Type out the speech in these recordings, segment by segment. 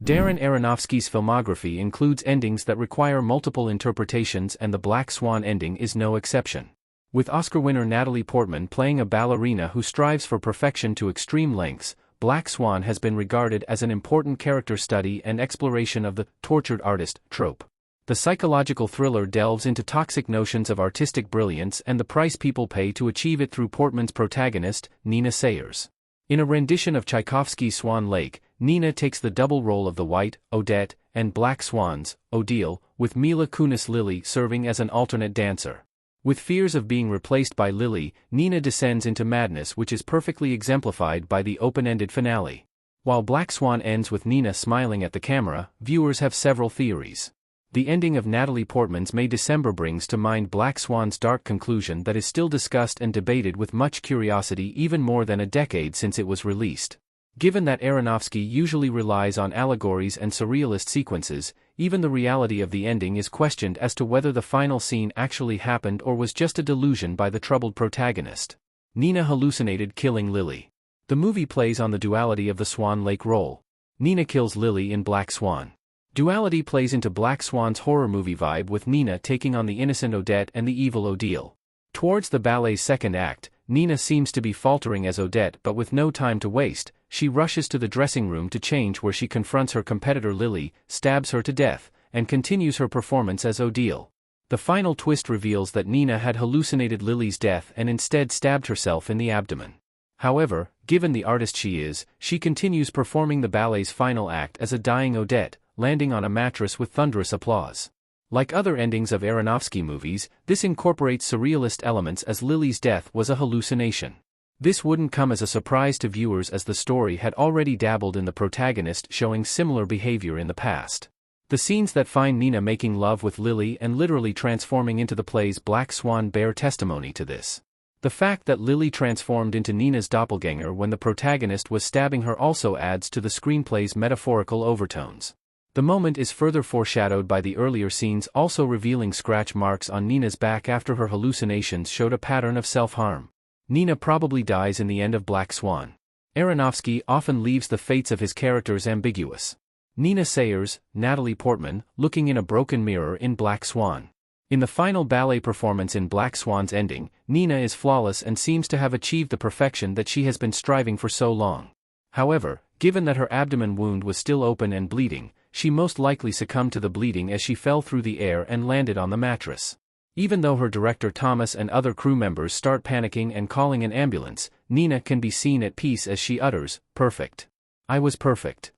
Darren Aronofsky's filmography includes endings that require multiple interpretations, and the Black Swan ending is no exception. With Oscar winner Natalie Portman playing a ballerina who strives for perfection to extreme lengths, Black Swan has been regarded as an important character study and exploration of the tortured artist trope. The psychological thriller delves into toxic notions of artistic brilliance and the price people pay to achieve it through Portman's protagonist, Nina Sayers. In a rendition of Tchaikovsky's Swan Lake, Nina takes the double role of the White, Odette, and Black Swans, Odile, with Mila Kunis Lily serving as an alternate dancer. With fears of being replaced by Lily, Nina descends into madness, which is perfectly exemplified by the open-ended finale. While Black Swan ends with Nina smiling at the camera, viewers have several theories. The ending of Natalie Portman's May December brings to mind Black Swan's dark conclusion that is still discussed and debated with much curiosity even more than a decade since it was released. Given that Aronofsky usually relies on allegories and surrealist sequences, even the reality of the ending is questioned as to whether the final scene actually happened or was just a delusion by the troubled protagonist. Nina hallucinated killing Lily. The movie plays on the duality of the Swan Lake role. Nina kills Lily in Black Swan. Duality plays into Black Swan's horror movie vibe, with Nina taking on the innocent Odette and the evil Odile. Towards the ballet's second act, Nina seems to be faltering as Odette, but with no time to waste, she rushes to the dressing room to change, where she confronts her competitor Lily, stabs her to death, and continues her performance as Odile. The final twist reveals that Nina had hallucinated Lily's death and instead stabbed herself in the abdomen. However, given the artist she is, she continues performing the ballet's final act as a dying Odette, landing on a mattress with thunderous applause. Like other endings of Aronofsky movies, this incorporates surrealist elements, as Lily's death was a hallucination. This wouldn't come as a surprise to viewers, as the story had already dabbled in the protagonist showing similar behavior in the past. The scenes that find Nina making love with Lily and literally transforming into the play's Black Swan bear testimony to this. The fact that Lily transformed into Nina's doppelganger when the protagonist was stabbing her also adds to the screenplay's metaphorical overtones. The moment is further foreshadowed by the earlier scenes also revealing scratch marks on Nina's back after her hallucinations showed a pattern of self-harm. Nina probably dies in the end of Black Swan. Aronofsky often leaves the fates of his characters ambiguous. Nina Sayers, Natalie Portman, looking in a broken mirror in Black Swan. In the final ballet performance in Black Swan's ending, Nina is flawless and seems to have achieved the perfection that she has been striving for so long. However, given that her abdomen wound was still open and bleeding, she most likely succumbed to the bleeding as she fell through the air and landed on the mattress. Even though her director Thomas and other crew members start panicking and calling an ambulance, Nina can be seen at peace as she utters, "Perfect. I was perfect."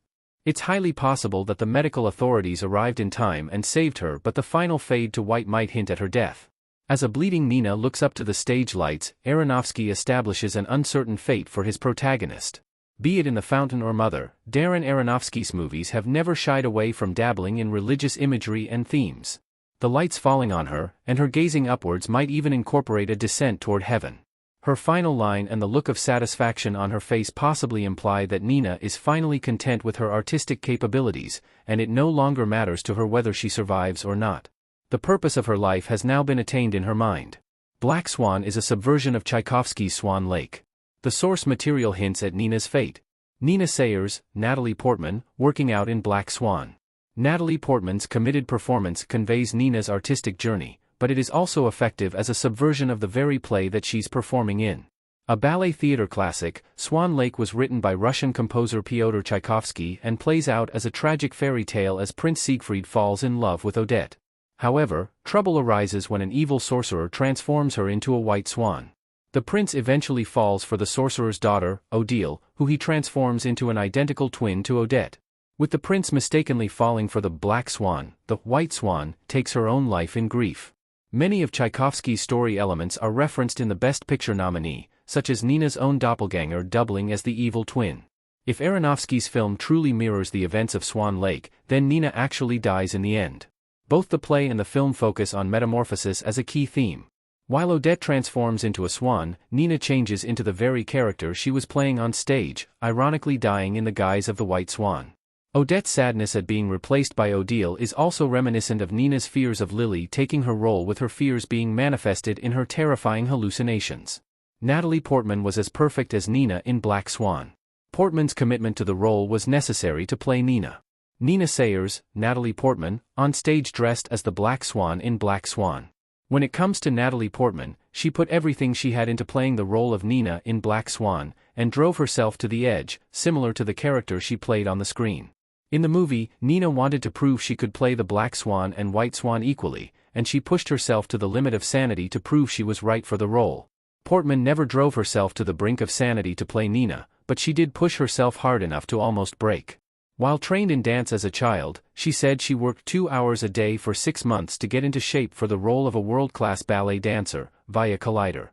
It's highly possible that the medical authorities arrived in time and saved her, but the final fade to white might hint at her death. As a bleeding Nina looks up to the stage lights, Aronofsky establishes an uncertain fate for his protagonist. Be it in The Fountain or Mother, Darren Aronofsky's movies have never shied away from dabbling in religious imagery and themes. The lights falling on her, and her gazing upwards, might even incorporate a descent toward heaven. Her final line and the look of satisfaction on her face possibly imply that Nina is finally content with her artistic capabilities, and it no longer matters to her whether she survives or not. The purpose of her life has now been attained in her mind. Black Swan is a subversion of Tchaikovsky's Swan Lake. The source material hints at Nina's fate. Nina Sayers, Natalie Portman, working out in Black Swan. Natalie Portman's committed performance conveys Nina's artistic journey, but it is also effective as a subversion of the very play that she's performing in. A ballet theater classic, Swan Lake was written by Russian composer Pyotr Tchaikovsky and plays out as a tragic fairy tale as Prince Siegfried falls in love with Odette. However, trouble arises when an evil sorcerer transforms her into a white swan. The prince eventually falls for the sorcerer's daughter, Odile, who he transforms into an identical twin to Odette. With the prince mistakenly falling for the Black Swan, the White Swan takes her own life in grief. Many of Tchaikovsky's story elements are referenced in the Best Picture nominee, such as Nina's own doppelganger doubling as the evil twin. If Aronofsky's film truly mirrors the events of Swan Lake, then Nina actually dies in the end. Both the play and the film focus on metamorphosis as a key theme. While Odette transforms into a swan, Nina changes into the very character she was playing on stage, ironically dying in the guise of the White Swan. Odette's sadness at being replaced by Odile is also reminiscent of Nina's fears of Lily taking her role, with her fears being manifested in her terrifying hallucinations. Natalie Portman was as perfect as Nina in Black Swan. Portman's commitment to the role was necessary to play Nina. Nina Sayers, Natalie Portman, on stage dressed as the Black Swan in Black Swan. When it comes to Natalie Portman, she put everything she had into playing the role of Nina in Black Swan, and drove herself to the edge, similar to the character she played on the screen. In the movie, Nina wanted to prove she could play the Black Swan and White Swan equally, and she pushed herself to the limit of sanity to prove she was right for the role. Portman never drove herself to the brink of sanity to play Nina, but she did push herself hard enough to almost break. While trained in dance as a child, she said she worked 2 hours a day for 6 months to get into shape for the role of a world-class ballet dancer, via Collider.